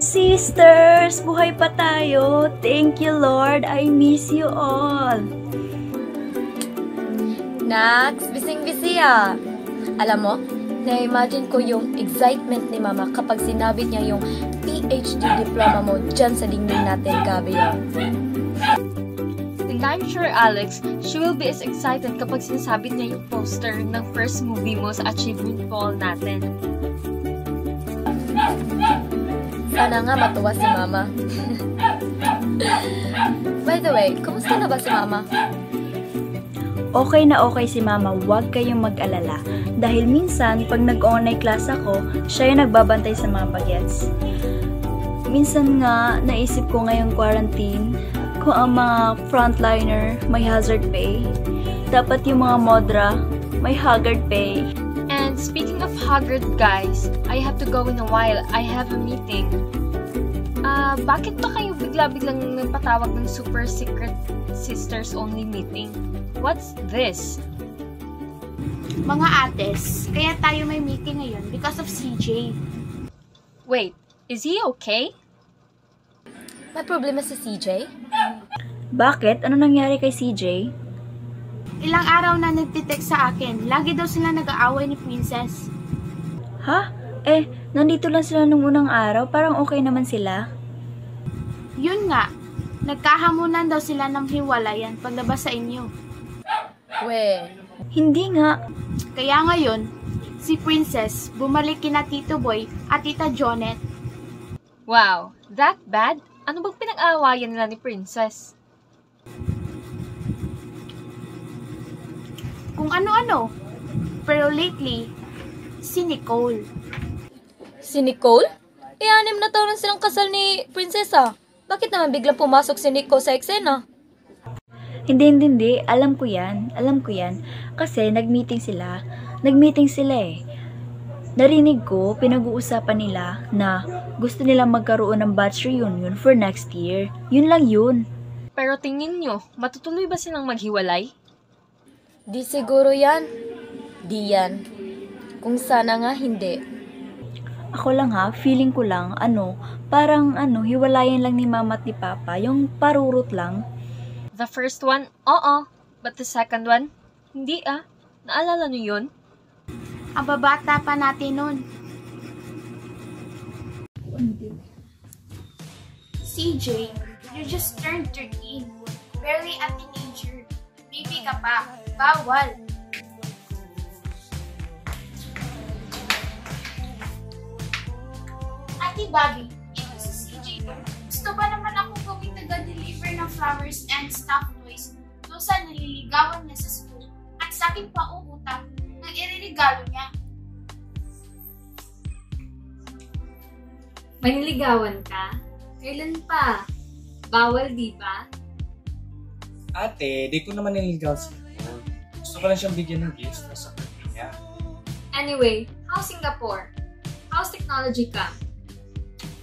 Sisters, buhay pa tayo. Thank you, Lord. I miss you all. Nax, bising-bisi ah. Alam mo, na-imagine ko yung excitement ni Mama kapag sinabi niya yung PhD diploma mo dyan sa dingding natin, Gabi. And I'm sure, Alex, she will be as excited kapag sinasabit niya yung poster ng first movie mo sa achievement poll natin. Sana nga matuwa si Mama. By the way, kumusta na ba si Mama? Okay na okay si Mama, huwag kayong mag-alala. Dahil minsan, pag nag-online class ako, siya yung nagbabantay sa mga bagets. Minsan nga, naisip ko ngayong quarantine, kung ang mga frontliner may hazard pay, dapat yung mga modra may haggard pay. And speaking of haggard, guys, I have to go in a while. I have a meeting. Bakit ba kayo bigla-biglang nagpatawag ng super secret sisters only meeting? What's this? Mga ates, kaya tayo may meeting ngayon because of CJ. Wait, is he okay? May problema si CJ? Bakit? Ano nangyari kay CJ? Ilang araw na nagtitext sa akin. Lagi daw sila nag-aaway ni Princess. Ha? Nandito lang sila nung unang araw. Parang okay naman sila. Yun nga, nagkahamunan daw sila ng hiwalayan paglabas sa inyo. We. Hindi nga. Kaya ngayon, si Princess bumalik kina Tito Boy at Tita Jonet. Wow, that bad? Ano bang pinag-aawayan nila ni Princess? Kung ano-ano. Pero lately, si Nicole. Si Nicole? 6 na taon na silang kasal ni Prinsesa. Bakit naman biglang pumasok si Nicole sa eksena? Hindi. Alam ko yan. Kasi nag-meeting sila. Narinig ko, pinag-uusapan nila na gusto nilang magkaroon ng batch reunion for next year. Yun lang yun. Pero tingin nyo, matutuloy ba silang maghiwalay? Di siguro yan. Di yan. Kung sana nga hindi. Ako lang feeling ko lang, parang hiwalayan lang ni Mama at ni Papa, yung parurot lang. The first one, oo. But the second one, hindi Naalala nyo yun? Ang babata pa natin nun. CJ, you just turned 13. Barely a teenager. Baby ka pa. Bawal. Ate Bobby, ito si CJ. Gusto ba naman akong gawing taga-deliver ng flowers and stuffed toys doon sa naliligawan niya sa school at sa akin pa uutang ng iririgalo niya? Maniligawan ka? Kailan pa? Bawal, di ba? Ate, di ko naman nililigaw siya. Gusto ko lang siyang bigyan ng gifts para sa birthday niya. Anyway, how's Singapore? How's technology ka?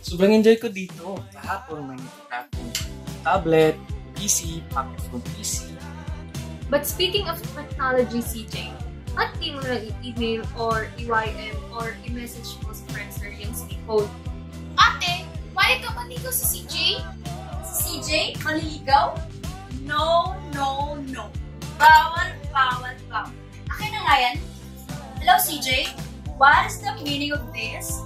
Sobrang enjoy ko dito. Kahapon may nagkaka akong tablet, PC, pocket phone PC. But speaking of technology, CJ, ba't di mo na i-email or i-YM or i-message mo sa friends or yung si Nicole? Ate, why ka maligaw si CJ? Si CJ? Maliligaw? No. Bawal. Akin na nga yan. Hello, CJ? What is the meaning of this?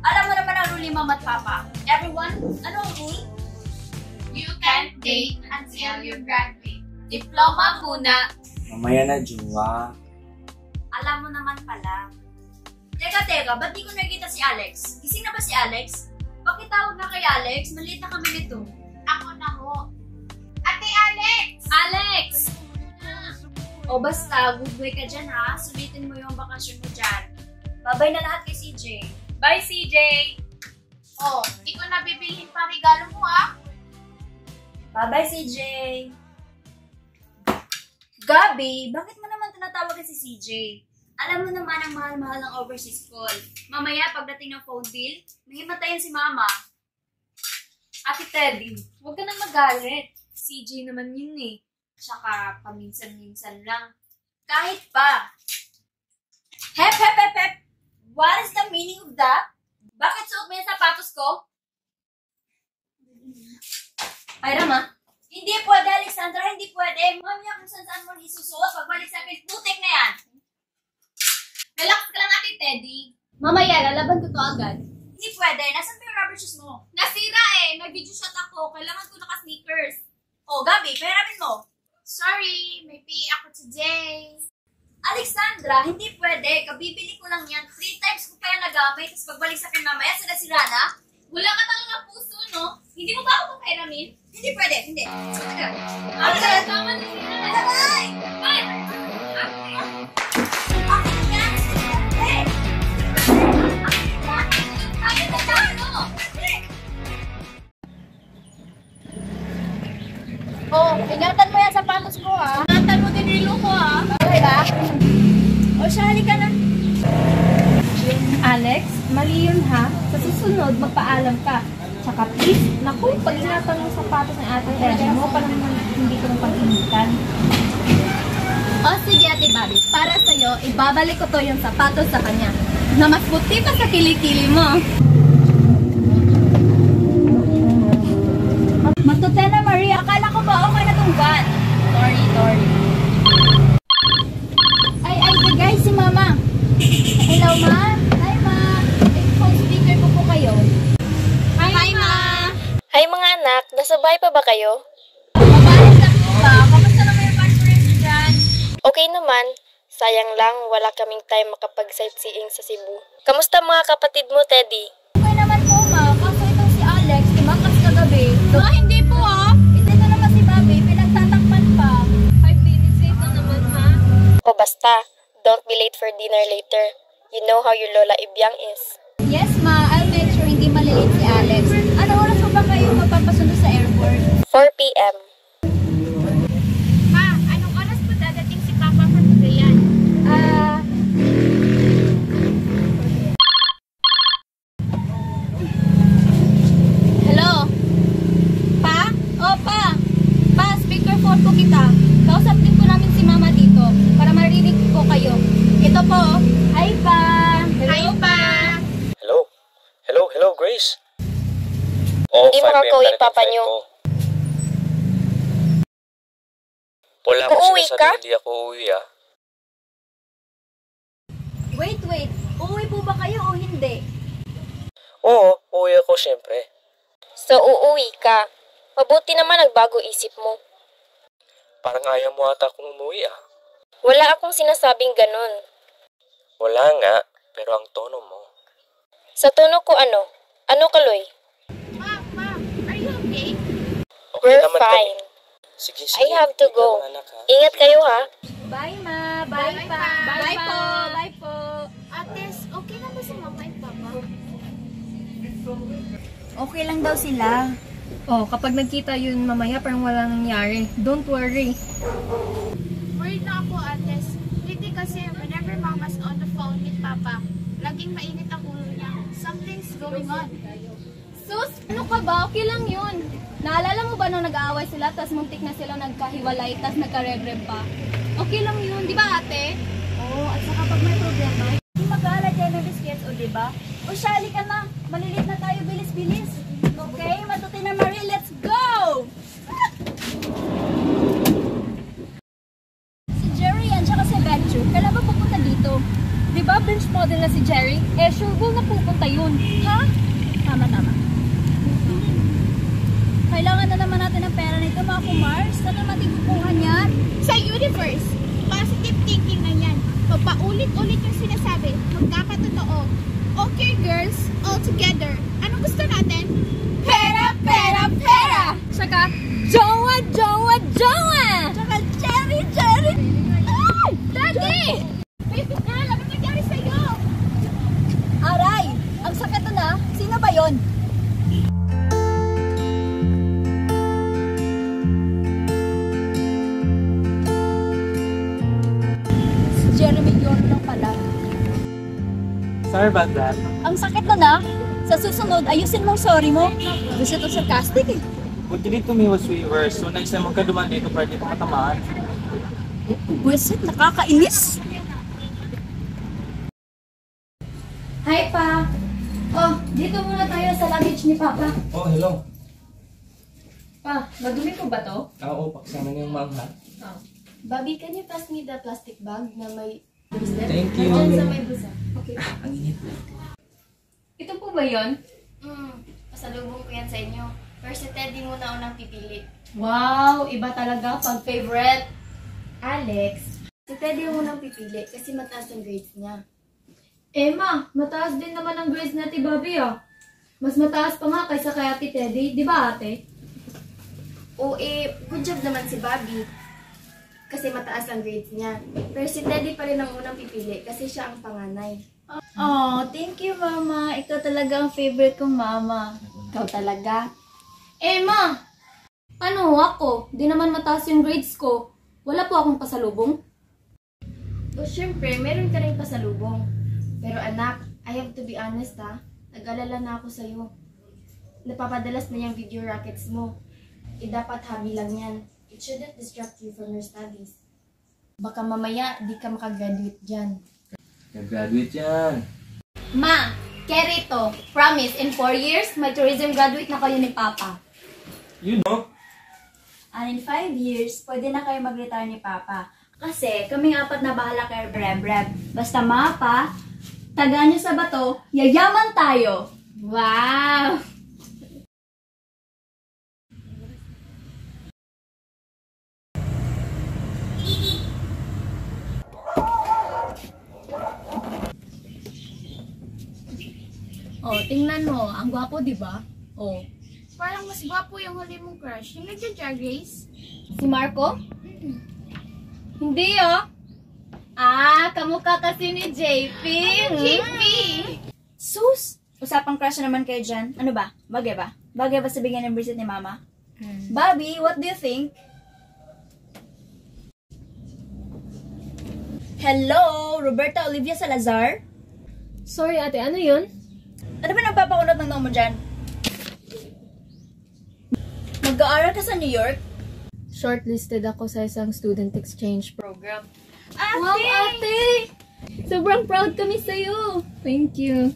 Alam mo naman ang rule ni Mama at Papa. Everyone, ano ang rule? You can't date until you graduate. Diploma muna. Mamaya na, jowa. Alam mo naman pala. Teka, ba't di ko nakikita si Alex? Gising na ba si Alex? Pakitawag na kay Alex, maliit na kami nito. Ako na ho. Ate Alex! Alex! O basta, good boy ka dyan ha. Sulitin mo yung bakasyon mo dyan. Babay na lahat kay CJ. Bye, CJ! Oh, di ko nabibilhin pa regalo mo ha. Bye-bye, CJ. Gabi, bakit mo naman tinatawag si CJ? Alam mo naman ang mahal-mahal ng overseas call. Mamaya, pagdating ng phone bill, may himatayan si Mama. Ate Teddy, huwag ka nang magalit. CJ naman yun eh. Tsaka paminsan-minsan lang. Kahit pa. Hep, hep, hep, hep. What is the meaning of that? Bakit suot mo yung sapatos ko? Ayra ma. Hindi pwede, Alexandra. Hindi pwede. Mamaya kung saan mo isusuot. Pagbalik sa akin, putik na yan. Relax ka lang, Ate Teddy. Mamaya, lalaban ko to agad. Hindi pwede. Nasaan pa yung rubber shoes mo? Nasira eh. Nag-video shot ako. Kailangan ko naka-sneakers. Oh, Gabi, peramin mo. Sorry, may PE ako today. Alexandra, hindi pwede. Kabibili ko lang yan. 3 times ko pa yan nagamit. Tapos pagbalik sa akin mamaya, sira na. Wala ka talaga puso, no? Hindi mo ba ako papairamin? Hindi pwede. Hindi. Ate, tama na sila. Aray! Ay! Akin yan! Hey! Akin na tayo, no? Oh, ingatan mo yan sapatos ko ha. Ingatan mo din rilo ko, ah. Okay ba? O siya, halika na. Alex, mali yun ha. Sa susunod, magpaalam ka. Tsaka please, naku, pag-ingatan ng sapatos ng ate Teddy mo, para naman hindi ko nang pag-initan. O sige Ate Bobby, para sa'yo, ibabalik ko to yung sapatos sa kanya. Na mas puti pa sa kilikili mo. Matutena Maria, akala ko ba okay na tong van? Sorry. Ay, guys, si Mama. Hello, Ma. Hi, Ma. Phone speaker ko po kayo. Hi, Ma. Hi mga anak, nasa bahay pa ba kayo? Mabalas na po ba? Kamusta naman yung conference dyan? Okay naman, sayang lang wala kaming time makapag-sightseeing sa Cebu. Kamusta mga kapatid mo, Teddy? Okay naman po, Ma. Kaso itong si Alex, tumakas kagabi. Hindi po, ah. Ito na naman si Bobby, pinagtatakpan pa. 5 minutes late na naman, ha? O basta, don't be late for dinner later. You know how your Lola Ibyang is. Yes, Ma. I'll make sure hindi malilate si Alex. Ano oras po ba kayo magpapasundo sa airport? 4 p.m. Ma, anong oras po dadating si Papa from Cagayan? Hello? Pa? O, Pa. Pa, speakerphone po kita. Kausap din po namin si Mama dito para marinig ko kayo. Ito po. Hi, Pa. Hi, Pa. Hello, Grace. Oh, Hindi 5 p.m. makakauwi, na rin Papa flight niyo. ko. Wala ko Uuwi sinasabi ka? hindi ako uuwi, ah. Wait. Uuwi po ba kayo o hindi? Oo, uuwi ako syempre. So uuwi ka. Mabuti naman nagbago isip mo. Parang ayaw mo ata akong umuwi, ah. Wala akong sinasabing ganun. Wala nga, pero ang tono mo. Sa tono ko ano? Ano Kaloy? Ma, are you okay? Okay We're naman fine. kami. Sige. I have to Ikaw, go. mga anak, ha? Ingat kayo ha. Bye, Ma. Bye, Bye, Pa. Pa. Bye po. Bye po. Ates, okay na ba si Mama and Papa? Okay lang daw sila. Oh, kapag nagkita yun mamaya, parang wala nangyari. Don't worry. Worried na ako, Ates. Lately kasi, whenever Mama's on the phone with Papa, laging mainit ang ulo niya. Something's going on. Sus, ano ka ba? Okay lang yun. Naalala mo ba nung nag-aaway sila, tas muntik na sila nagkahiwalay, tas nagka-rev-rev pa? Okay lang yun, di ba ate? Oo, at saka pag may problema, hindi mag-aalala dyan ng biscuits, o diba? O siya, halika na. Malilit na tayo, bilis-bilis. Okay, matuti na Marie, let's go! Si Jerry yan, tsaka si Venture, kailan ba pupunta dito? Di ba bench model na si Jerry? Eh, sure will na pupunta yun. Ha? Tama. Kailangan na naman natin ng pera nito, mga kumars. Saan naman tikukuhan yan? Sa universe, positive thinking na yan. Pagpaulit-ulit yung sinasabi, magkakatotoo. Okay, girls, all together. Anong gusto natin? Pera! Saka, jowa! Tsaka Jerry! Ay! Daddy! Baby girl, ano nangyari sa'yo? Aray! Ang sakit na. Sino ba yon? Si Jeremy Yoro lang pala. Sorry about that. Ang sakit na. Sa susunod, ayusin mong sorry mo. Gusto to sarcastic eh. Buti dito may was waivers, so next time magkaduman dito para dito matamaan. Buwisit, nakakainis. Hi, Pa. Oh, dito muna tayo sa luggage ni Papa. Oh, hello. Pa, madumi po ba to? Oo, pakisama niyo yung ma'am ha. Bobby, can you pass me the plastic bag na may bracelet? Thank you. Nandyan sa may bulsa. Okay. Ang init. Ito po ba yon? Pasalubong ko yan sa inyo. Pero si Teddy muna unang pipili. Wow, iba talaga pag favorite. Alex, si Teddy yung unang pipili kasi mataas ang grades niya. Emma, mataas din naman ang grades na Ate Bobby ah. Mas mataas pa nga kaysa kay Ate Teddy, di ba ate? O good job naman si Bobby. Kasi mataas ang grades niya. Pero si Teddy pa rin ang unang pipili kasi siya ang panganay. Oh, thank you, Mama. Ikaw talaga ang favorite kong mama. Ikaw talaga. Emma! Ano ako? Di naman mataas yung grades ko. Wala po akong pasalubong. O syempre, meron ka rin pasalubong. Pero anak, I have to be honest ha. Nag-alala na ako sa'yo. Napapadalas na yung video rackets mo. Dapat hobby lang yan. It shouldn't distract you from your studies. Baka mamaya, di ka makagraduate dyan. Nag-graduate yan. Ma, carry to. Promise, in 4 years, may tourism graduate na kayo ni Papa. You know? And in 5 years, pwede na kayo mag-retire ni Papa. Kasi kaming apat na bahala kay Breb. Basta mapa, tagaan niyo sa bato, yayaman tayo. Wow! Oh, tingnan mo. Ang gwapo, di ba? Oh. Parang mas gwapo yung huli mong crush. Yung nagja-drag race. Si Marco? Hindi, oh. Ah, kamukha kasi ni JP. JP! Sus! Usapang crush na naman kayo dyan. Ano ba? Bagay ba? Bagay ba sa bigyan ng bracelet ni Mama? Bobby, what do you think? Hello! Roberta Olivia Salazar? Sorry ate, ano yun? Ano ba nagpapakunot ng noo mo dyan? Mag-aaral ka sa New York? Shortlisted ako sa isang student exchange program. Ate! Wow, ate! Sobrang proud kami sa'yo. Thank you.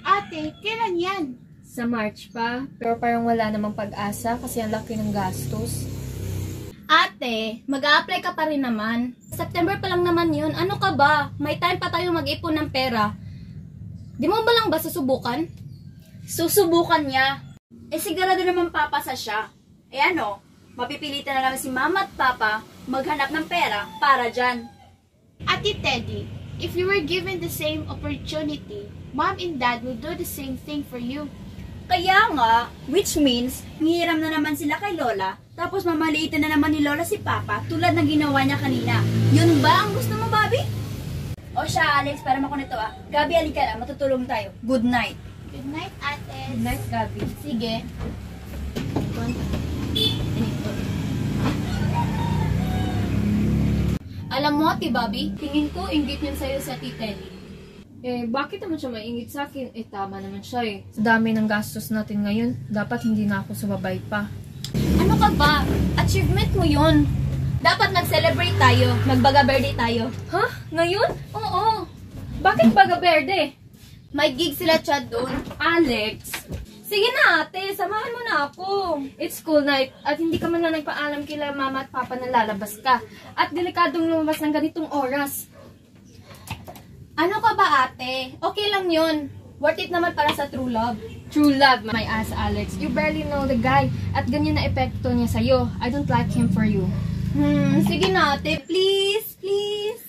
Ate, kailan yan? Sa March pa, pero parang wala namang pag-asa kasi ang laki ng gastos. Ate, mag-a-apply ka pa rin naman. September pa lang naman yun. Ano ka ba? May time pa tayo mag-ipon ng pera. Di mo ba lang ba susubukan? Susubukan niya. Eh sigurado naman papasa siya. Eh ano, mapipilitan na naman si Mama at Papa maghanap ng pera para dyan. Ate Teddy, if you were given the same opportunity, Mom and Dad will do the same thing for you. Kaya nga, which means, hihiram na naman sila kay Lola, tapos mamaliitan na naman ni Lola si Papa tulad ng ginawa niya kanina. Yun ba ang gusto mo, Bobby? O siya, Alex, para makunito ah. Gabi, halika na, matutulong tayo. Good night. Good night, Ate. Good night, Gabi. Sige. Alam mo, Ate Bobby, tingin ko inggit niyan sa'yo sa Titelli. Eh, bakit naman siya maingit sa akin? Eh, tama naman siya eh. Sa dami ng gastos natin ngayon, dapat hindi na ako sumabay pa. Ano ka ba? Achievement mo yun. Dapat nag-celebrate tayo. Magbaga birthday tayo. Ha? Ngayon? Oo. Bakit baga berde? May gig sila Chad doon. Alex! Sige na ate, samahan mo na ako. It's school night at hindi ka man na nagpaalam kila mama at papa na lalabas ka. At delikadong lumabas ng ganitong oras. Ano ka ba ate? Okay lang yun. Worth it naman para sa true love. True love, my ass Alex. You barely know the guy at ganyan na epekto niya sa'yo. I don't like him for you. Sige na ate, please, please.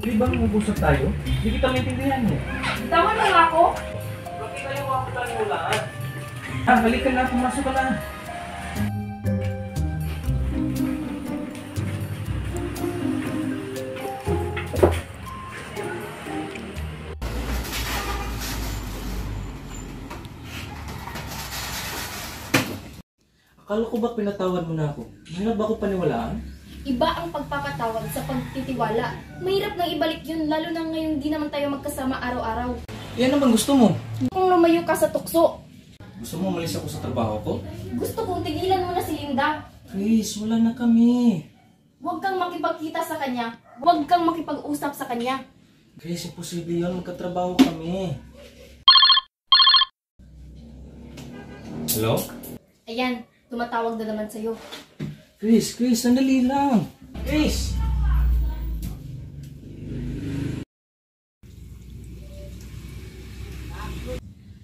Di ba mag-usap tayo? Hindi kita maintindihan eh. Tama na nga ako? Bakit na yung mga pagkanulaan? Halika na, pumasok ka na. Akala ko ba pinatawad mo na ako? Mahirap ba ako paniwalaan? Iba ang pagpapatawad sa pagtitiwala. Mahirap nang ibalik yun, lalo na ngayong di naman tayo magkasama araw-araw. Yan naman gusto mo. Kung lumayo ka sa tukso, Gusto mo umalis ako sa trabaho ko? gusto kong tigilan mo na si Linda. Chris, wala na kami. Huwag kang makipagkita sa kanya. Huwag kang makipag-usap sa kanya. Chris, imposible yun. Magkatrabaho kami. Hello? Ayan, tumatawag na naman sa'yo. Chris, sandali lang. Chris!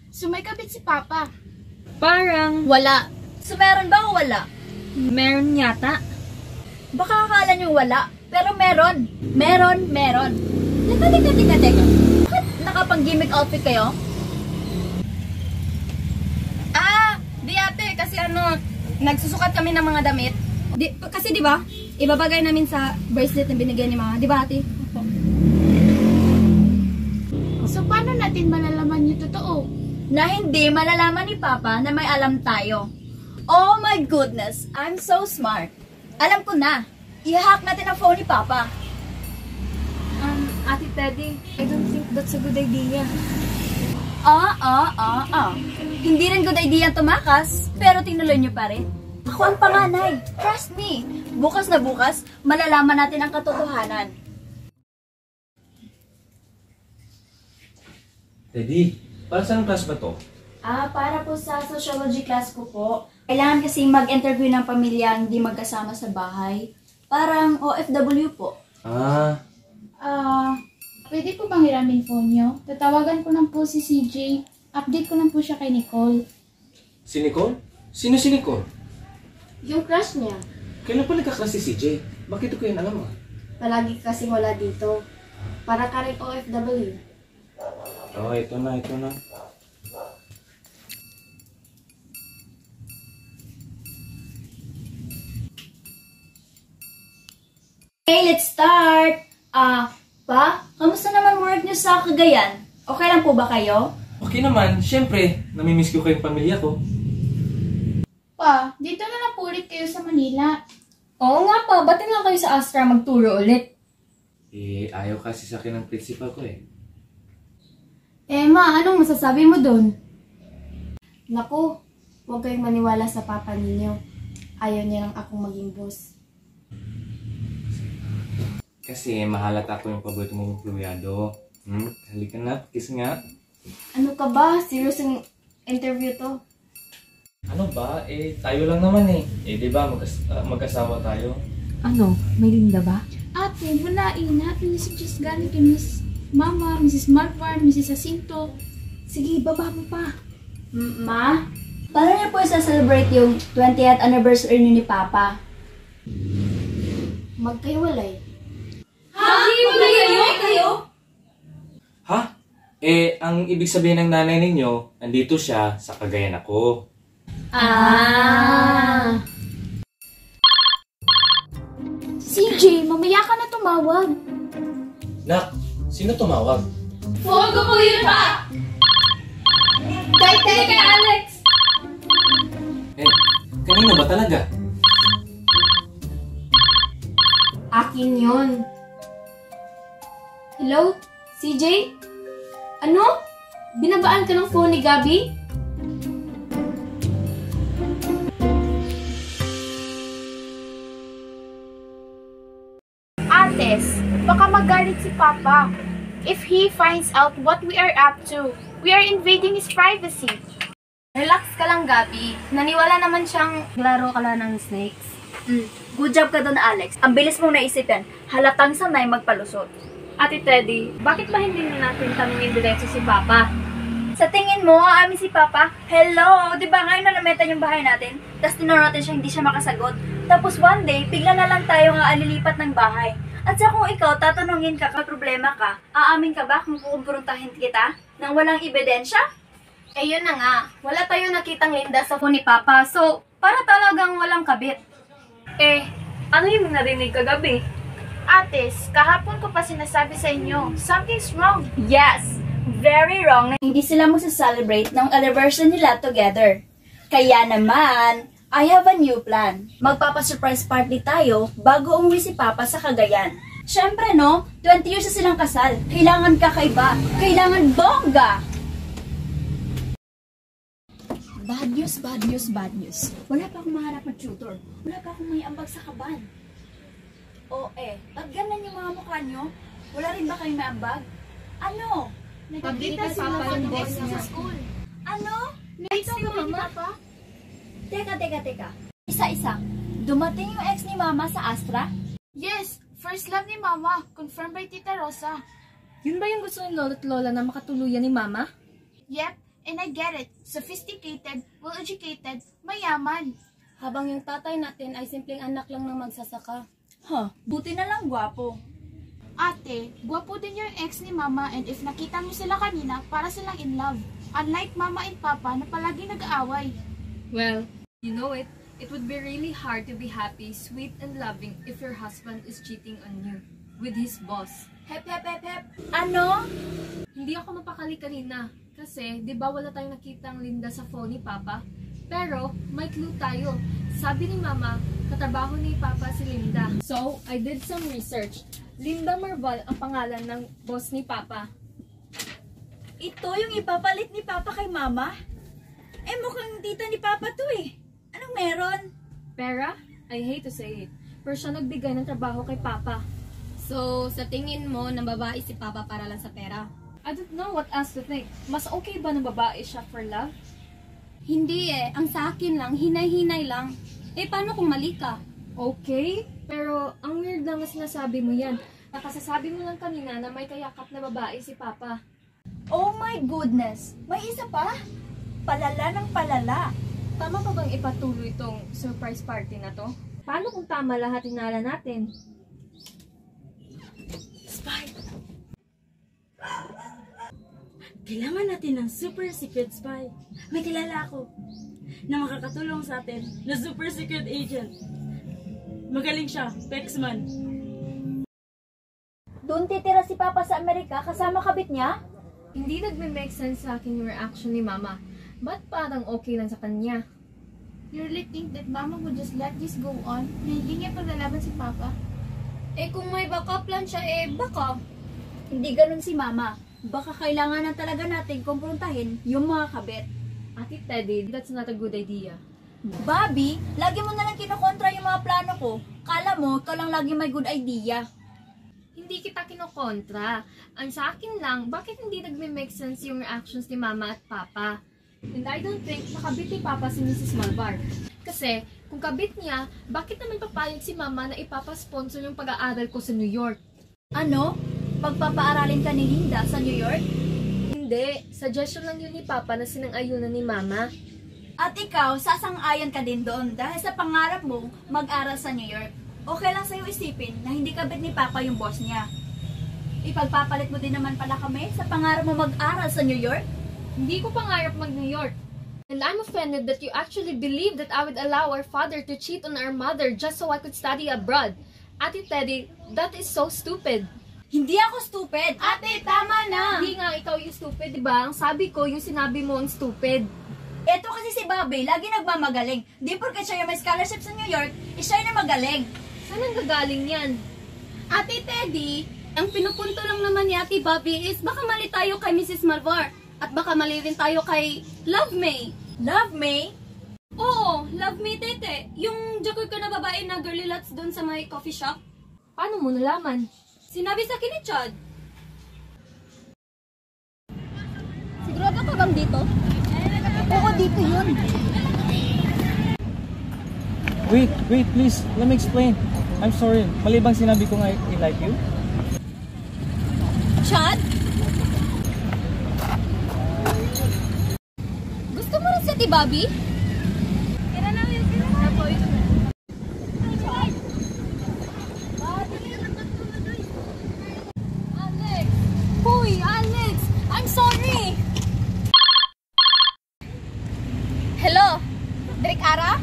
So may kabit si Papa. Parang Wala. So meron ba o wala? meron yata. Baka akala nyo wala, pero meron. Meron. Teka. Bakit nakapang-gimmick outfit kayo? Di ate, kasi nagsusukat kami ng mga damit. Kasi di ba, ibabagay namin sa bracelet na binigyan ni Mama. Di ba ate? So paano natin malalaman yung totoo? Na hindi malalaman ni Papa na may alam tayo. Oh my goodness, I'm so smart. Alam ko na. I-hack natin ang phone ni Papa. Ate Teddy, I don't think that's a good idea. Hindi rin good idea ang tumakas, pero tinuloy nyo pa rin. Ako ang panganay. Trust me. Bukas na bukas, malalaman natin ang katotohanan. Teddy, para saan class ba to? Para po sa sociology class ko po. Kailangan kasi mag-interview ng pamilya hindi magkasama sa bahay. Parang OFW po. Pwede po bang hiramin phone nyo? Tatawagan ko lang po si CJ. Update ko lang po siya kay Nicole. Si Nicole? Sino si Nicole? Yung crush niya, Kailan pa nagkaklase si CJ? Bakit ko yun alam mo? palagi kasing wala dito. Para ka rin OFW. Oh, ito na. Okay, let's start! Pa, kamusta naman work niyo sa Cagayan? Okay lang po ba kayo? Okay naman, syempre, namimiss ko kayong pamilya ko. Pa, dito na lang po ulit kayo sa Manila. Oo nga pa, ba't lang kayo sa Astra magturo ulit? Ayaw kasi sa akin ng principal ko eh. Ma, anong masasabi mo dun? Naku, huwag kayong maniwala sa papa ninyo. Ayaw niya lang akong maging boss. Kasi mahalata ko yung paborito mong empleyado. Halika na, kiss nga. Ano ka ba? Serious yung interview to? Ano ba? Tayo lang naman eh. Di ba, mag-asawa tayo. Ano? May Linda ba? Ate, wala natin messages galing kay Miss Mama, Mrs. Marvar, Mrs. Jacinto. Sige, baba mo pa. Ma, paano niyo po isa-celebrate yung 20th anniversary ni Papa? Magkahiwalay. Kayo? Ha? Ang ibig sabihin ng nanay ninyo, nandito siya sa Cagayan ako. CJ, mamaya ka na tumawag. Nak, sino tumawag? Phone ko po yun pa! Kay Alex! Kanino ba talaga? Akin yun. Hello? CJ? Ano? Binabaan ka ng phone ni Gabi? Ates, baka magalit si Papa. If he finds out what we are up to, we are invading his privacy. Relax ka lang, Gabi. Naniwala naman siyang laro ka lang ng snakes. Good job ka doon, Alex. Ang bilis mong naisip yan. Halatang sanay magpalusot. Ate Teddy, bakit ba hindi na natin tanungin diretso si Papa? Sa tingin mo, aamin si Papa? Hello! Di ba ngayon na nametan yung bahay natin? Tapos tinanong natin siya, hindi siya makasagot. Tapos one day, bigla na lang tayo nga alilipat ng bahay. At sa kung ikaw, tatanungin ka, may problema ka, aamin ka ba kung kukumprontahin kita nang walang ebidensya? Yun na nga. Wala tayo nakitang Linda sa phone ni Papa. So, para talagang walang kabit. Ano yung narinig kagabi? Ates, kahapon ko pa sinasabi sa inyo, something's wrong. Yes! Very wrong na hindi sila magsa-celebrate ng anniversary nila together. Kaya naman, I have a new plan. Magpapa-surprise party tayo bago umuwi si Papa sa Cagayan. Syempre no, 20 years na silang kasal. Kailangan kakaiba. Kailangan bongga. Bad news, bad news, bad news. Wala pa akong mahanap ng tutor. Wala pa akong may ambag sa kaban. Pag ganun yung mga mukha nyo, wala rin ba kayong may ambag? Ano? Pagkita sila ng boss niya sa school. Ano? Ito ka, mama? Teka. Isa-isa. Dumating yung ex ni Mama sa Astra? Yes, first love ni Mama, confirmed by Tita Rosa. Yun ba yung gusto ng lolo't lola na makatuluyan ni mama? Yep, and I get it. Sophisticated, well-educated, mayaman. Habang yung tatay natin ay simpleng anak lang ng magsasaka. Buti na lang gwapo. Ate, gwapo din yung ex ni Mama and if nakita mo sila kanina, para silang in love. Unlike Mama and Papa na palagi nag-aaway. Well, you know it. It would be really hard to be happy, sweet, and loving if your husband is cheating on you with his boss. Hep. Ano? Hindi ako mapakali kanina kasi di ba wala tayong nakitang Linda sa phone ni Papa? Pero may clue tayo. Sabi ni Mama, katrabaho ni Papa si Linda. So, I did some research. Linda Marval ang pangalan ng boss ni Papa. Ito yung ipapalit ni Papa kay Mama? Mukhang tita ni Papa to eh. Anong meron? Pera? I hate to say it. Pero siya nagbigay ng trabaho kay Papa. So, sa tingin mo, nang babae si Papa para lang sa pera? I don't know what else to think. Mas okay ba ng babae siya for love? Hindi Ang sa akin lang, hinay-hinay lang. Paano kung mali ka? Okay, pero ang weird lang na sinasabi mo yan. Nakasasabi mo lang kanina na may kayakap na babae si Papa. Oh my goodness! May isa pa? Palala ng palala. Tama pa bang ipatuloy itong surprise party na to? Paano kung tama lahat inala natin? Spy! Kailangan natin ng super secret spy. May kilala ako na makakatulong sa atin na super secret agent. Magaling siya, Pexman. Doon titira si Papa sa Amerika kasama kabit niya? Hindi nagme-make sense sa akin yung reaction ni Mama. Ba't parang okay lang sa kanya? You really think that Mama would just let this go on na hindi niya paglalaban si Papa? Kung may backup plan siya, baka. Hindi ganun si Mama. Baka kailangan na talaga natin kumprontahin yung mga kabit. Ate Teddy, that's not a good idea. Bobby, lagi mo na lang kinukontra yung mga plano ko. Kala mo, ikaw lang lagi may good idea. Hindi kita kinokontra. Ang sa akin lang, bakit hindi nagme-make sense yung reactions ni Mama at Papa? And I don't think nakabit ni Papa si Mrs. Malvar. Kasi, kung kabit niya, bakit naman papayag si Mama na ipapasponsor yung pag-aaral ko sa New York? Ano? Pagpapaaralin ka ni Linda sa New York? Hindi. Suggestion lang yun ni Papa na sinang-ayunan ni Mama. At ikaw, sasang-ayon ka din doon dahil sa pangarap mong mag-aral sa New York. Okay lang sa'yo isipin na hindi kabit ni Papa yung boss niya. Ipagpapalit mo din naman pala kami sa pangarap mo mag-aral sa New York? Hindi ko pangarap mag-New York. And I'm offended that you actually believe that I would allow our father to cheat on our mother just so I could study abroad. Ate Teddy, that is so stupid. Hindi ako stupid! Ate, tama na! Hindi nga ikaw yung stupid, di ba? Ang sabi ko, yung sinabi mo ang stupid. Eto kasi si Bobby, lagi nagmamagaling. Di porket siya yung may scholarship sa New York, siya yung magaling. Saan ang gagaling yan? Ate Teddy, ang pinupunto lang naman ni Ate Bobby is baka mali tayo kay Mrs. Malvar. At baka mali rin tayo kay Love May. Love May? Oo, Love May Tete. Yung joker ka na babae na girly lots doon sa may coffee shop. Paano mo nalaman? Sinabi sa akin ni Chad. Sigurado ka bang dito? Oo, dito yun. Wait, please. Let me explain. I'm sorry. Mali bang sinabi ko nga I like you? Chad? Gusto mo rin si Ate Bobby? Alex! Hoy, Alex! I'm sorry! Hello? Derek Ara?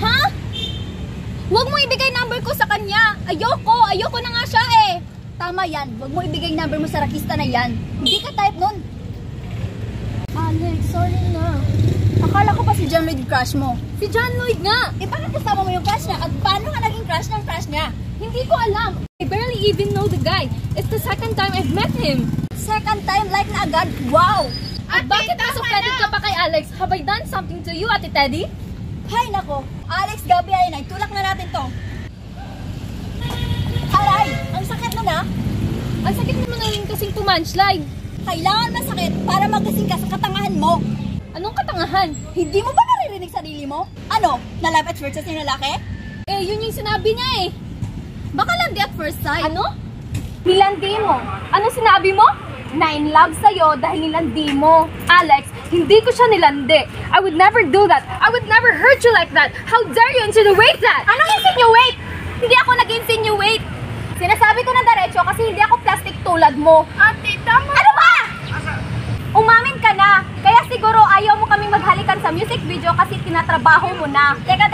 Ha? Huwag mo ibigay number ko sa kanya. Ayoko na nga siya eh. Tama yan, huwag mo ibigay yung number mo sa rakista na yan. Hindi ka type nun. Alex, sorry na. Akala ko pa si si John Lloyd crush mo? Si John Lloyd nga! Eh, bakit kasama mo yung crush niya? At paano ka naging crush ng crush niya? Hindi ko alam. I barely even know the guy. It's the second time I've met him. Second time, like na agad? Wow! At bakit mas offended ka pa kay Alex? Have I done something to you, Ate Teddy? Hay nako, Alex, Gabi, ay tulak na natin to. Aray, ang sakit mo na. Ang sakit naman ng kasing pumunchline. Kailangan masakit para magasing ka sa katangahan mo. Anong katangahan? Hindi mo ba naririnig sarili mo? Ano, na love at first sight yung lalaki? Eh, yun yung sinabi niya eh. Baka landi at first sight. Ano? Nilandi mo. Ano sinabi mo? Na in love sa'yo dahil nilandi mo. Alex, hindi ko siya nilandi. I would never do that. I would never hurt you like that. How dare you insinuate that? Anong insinuate? Hindi ako nag-insinuate. Sinasabi ko na diretso kasi hindi ako plastic tulad mo. Ate, tama. Ano ba? Umamin ka na. Kaya siguro ayaw mo kaming maghalikan sa music video kasi tinatrabaho mo na. Teka.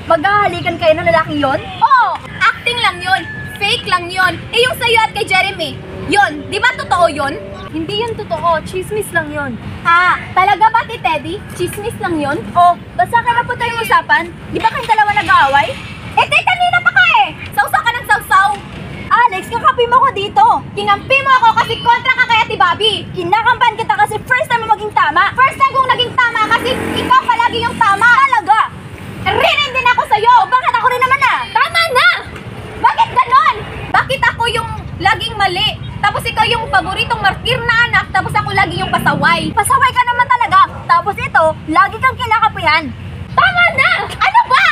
Maghahalikan kayo ng lalaking yon? Oo! Acting lang yon. Fake lang yon. Eh yung sa'yo at kay Jeremy, yon. Di ba totoo yon? Hindi yun totoo. Chismis lang yun. Ha? Talaga ba, Teddy? Chismis lang yon? Oh, basta ka na po tayong usapan. Di ba kayong dalawa nag-aaway? Eh, kanina pa ka eh! Sausaw ka ng sausaw! Alex, kakampi mo ko dito! Kinampi mo ako kasi kontra ka kay Ate Bobby! Kinakampan kita kasi first time mo maging tama! First time kong naging tama kasi ikaw palagi yung tama! Talaga! Rin din ako sa'yo! Bakit ako rin naman ah? Tama na! Bakit ganon? Bakit ako yung laging mali? Tapos ikaw yung paboritong martir na anak, tapos ako lagi yung pasaway. Pasaway ka naman talaga! Tapos ito, lagi kang kinakapihan! Tama na! Ano ba?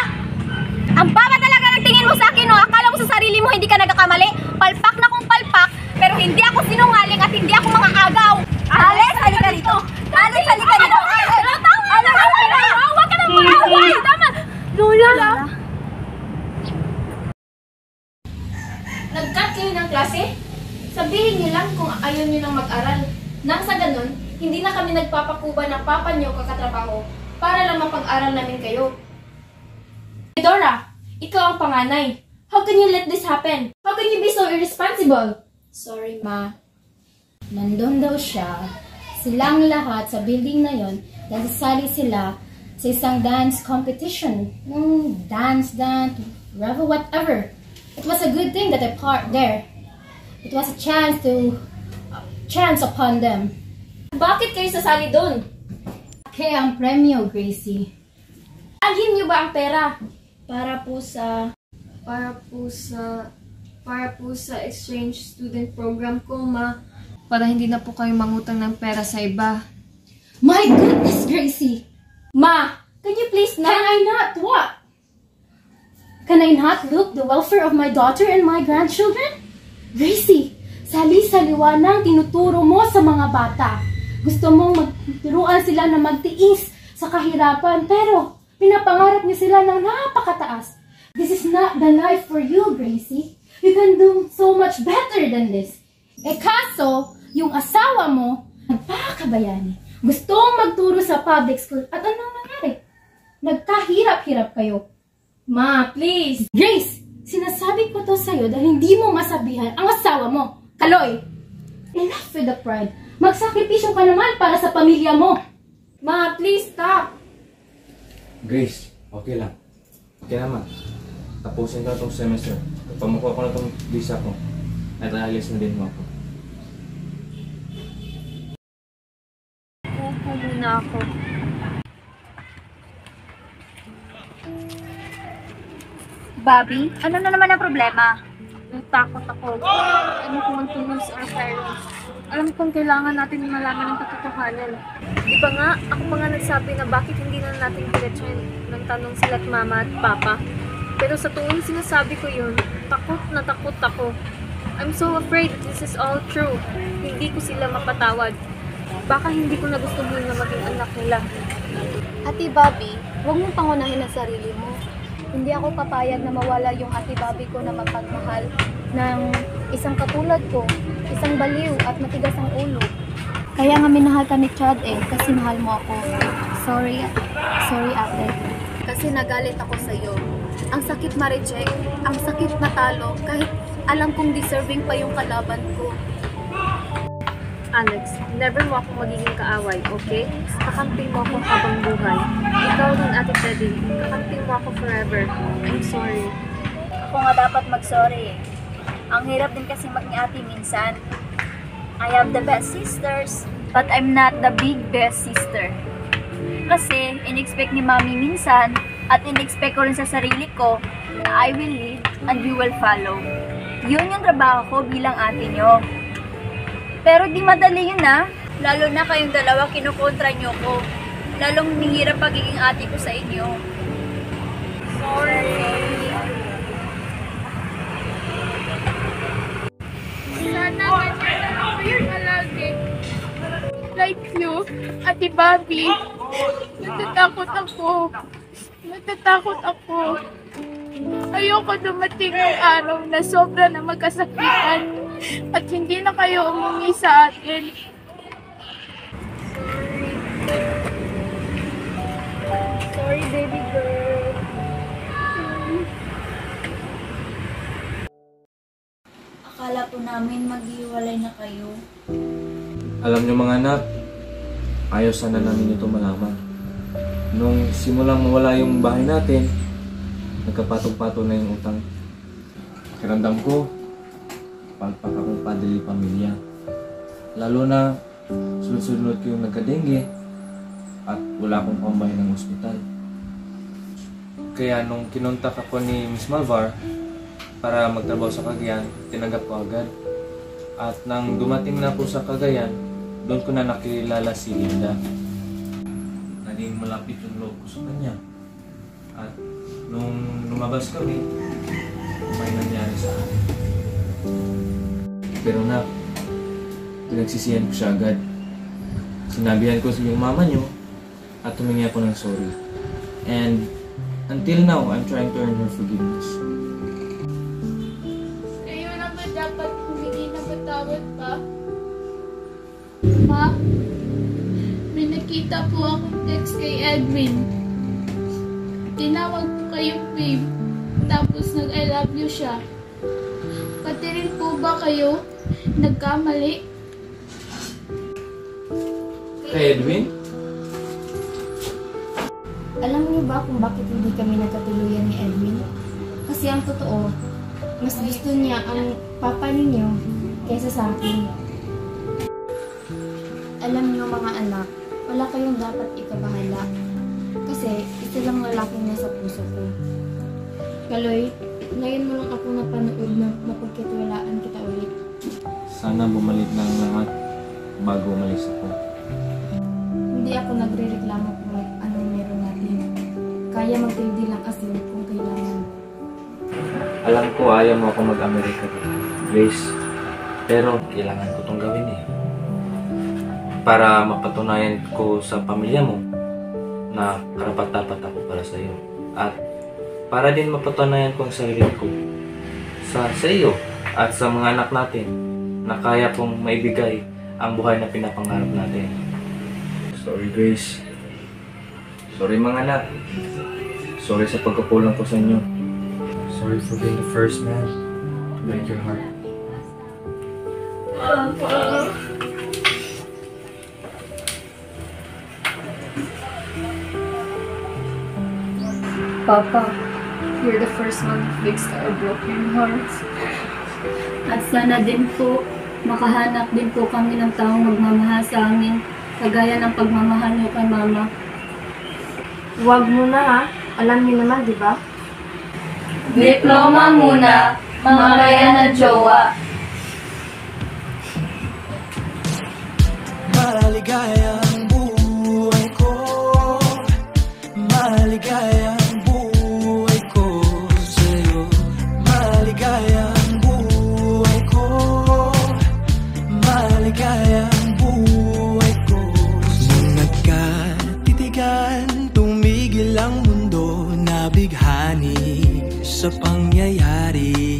Ang baba talaga ng tingin mo sa akin, no? Akala mo sa sarili mo hindi ka nagkakamali? Palpak na kung palpak, pero hindi ako sinungaling at hindi ako mga agaw. Alex, halika dito. Alex, halika dito. Alex, huwag ka nang mag-away. Tama. Lola? Nag-cut kayo ng klase? Sabihin niyo lang kung ayaw niyo lang mag-aral. Nang sa ganun, hindi na kami nagpapakuba ng papa niyo kakatrabaho para lang mapag-aral namin kayo. Dora, ikaw ang panganay. How can you let this happen? How can you be so irresponsible? Sorry, Ma. Nandun daw siya. Silang lahat sa building na yon. Nagsasali sila sa isang dance competition. Dance, whatever. It was a good thing that I part there. It was a chance upon them. Bakit kayo sasali doon? Kaya ang premyo, Gracie. Alhin niyo ba ang pera? Para po sa exchange student program ko, Ma. Para hindi na po kayo mangutang ng pera sa iba. My goodness, Gracie! Ma, can you please not? Can I not what? Can I not look the welfare of my daughter and my grandchildren? Gracie, sali-saliwa nang tinuturo mo sa mga bata. Gusto mong magturuan sila na magtiis sa kahirapan, pero pinapangarap niyo sila ng napakataas. This is not the life for you, Gracie. You can do so much better than this. Eh kaso, yung asawa mo, nagpakabayani. Gustong magturo sa public school. At anong nangyari? Nagkahirap-hirap kayo. Ma, please. Grace, sinasabi ko to sa'yo dahil hindi mo masabihan ang asawa mo. Kaloy, enough with the pride. Magsakripisyo ka naman para sa pamilya mo. Ma, please stop. Grace, okay lang. Okay naman. Tapusin ko na itong semester. Kapag makuha ko na itong visa ko, at aalis na din mo ako. Upo muna ako. Bobby, ano na naman ang problema? Natakot ako. Ano kung to lose our parents? Alam kong kailangan natin malaman ng katotohanan. Di ba nga, ako pa nga nagsabi na bakit hindi na natin diretsuhin ng tanong sila't mama at papa. Pero sa tuwing sinasabi ko yun, takot na takot ako. I'm so afraid that this is all true. Hindi ko sila mapatawad. Baka hindi ko na gusto na maging anak nila. Ate Bobby, huwag mong pangunahin ang sarili mo. Hindi ako papayag na mawala yung Ate Bobby ko na mapagmahal ng isang katulad ko, isang baliw at matigas ang ulo. Kaya nga minahal ka ni Chad kasi mahal mo ako. Sorry ate. Kasi nagalit ako sa'yo. Ang sakit ma-reject, ang sakit matalo, kahit alam kong deserving pa yung kalaban ko. Alex, never mo akong magiging kaaway, okay? Kakampi mo ako habang buhay. Ikaw rin, Ate Teddy. Kakampi mo ako forever. I'm sorry. Ako nga dapat mag-sorry eh. Ang hirap din kasi maging ate minsan. I have the best sisters, but I'm not the big best sister. Kasi, in-expect ni Mami minsan, at in-expect ko rin sa sarili ko, na I will lead and you will follow. Yun yung trabaho ko bilang ate nyo. Pero di madali yun ah. Lalo na kayong dalawa kinukontra nyo ko. Lalong nihirap pagiging ate ko sa inyo. Sorry. Sana ganyan na ako yung palagi. Like you, Ate Bobby. Natatakot ako. Ayoko dumating yung araw na sobra na magkasakitan at hindi na kayo umungi sa atin. Sorry, baby girl. Akala po namin maghiwalay na kayo. Alam niyo mga anak, ayaw sana namin ito malaman. Nung simulang mawala yung bahay natin, nagkapatong-patong na yung utang. Pakiramdam ko, palpak akong padali pamilya. Lalo na, sunod-sunod ko yung nagka-dengue at wala akong pambayad ng ospital. Kaya nung kinontak ako ni Miss Malvar para magtrabaho sa Cagayan, tinanggap ko agad. At nang dumating na ako sa Cagayan, doon ko na nakilala si Linda. Naging malapit yung loob ko sa kanya. At nung lumabas kami, may nangyari sa akin. Pero na, pinagsisihan ko siya agad. Sinabihan ko sa yung mama niyo at humingi ako ng sorry. And until now, I'm trying to earn her forgiveness. Kayo na ba dapat humingi ng patawad pa? Ma, may nakita po akong text kay Edwin. Tinawag po kayong babe, tapos nag-I love you siya. Pati rin po ba kayo nagkamali? Kay Edwin? Alam niyo ba kung bakit hindi kami nagkatuluyan ni Edwin? Kasi ang totoo, mas gusto niya ang papa ninyo kaysa sa akin. Alam niyo mga anak, wala kayong dapat ikabahala. Kasi isa lang lalaking nasa puso ko. Kaloy, ngayon mo lang ako napanood na mapagkatiwalaan kita ulit. Sana bumalik na ang lahat bago umalis ako. Hindi ako nagre-reklamo kung anong meron natin. Kaya magtildi lang asin kung kailangan. Alam ko ayaw mo ako mag-Amerika, Grace. Pero kailangan ko itong gawin eh. Para mapatunayan ko sa pamilya mo na karapat-dapat ako para sa iyo. At para din mapatunayan ko ang sarili ko sa iyo at sa mga anak natin na kaya kong maibigay ang buhay na pinapangarap natin. Sorry, Grace. Sorry, mga anak. Sorry sa pagkakulang ko sa inyo. Sorry for being the first man to break your heart. Papa, you're the first one who fixed our broken hearts. At sana din po, makahanap din po kami ng taong magmamahal sa amin, kagaya ng pagmamahal niyo kay Mama. Huwag mo na ha. Alam niyo naman, di ba? Diploma muna, mamaya na jowa. Maligayang buhay ko, maligayang buhay ko sa'yo. Maligayang buhay ko, maligayang buhay ko sa'yo. Nagkatitigan, tumigil ang mundo, nabighani sa pangyayari.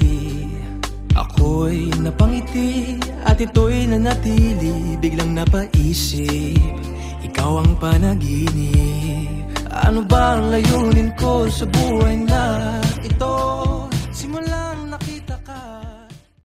Ako'y napangiti at ito'y nanatili. Biglang napaisip, ikaw ang panaginip. Ano ba ang layunin ko sa buhay na ito?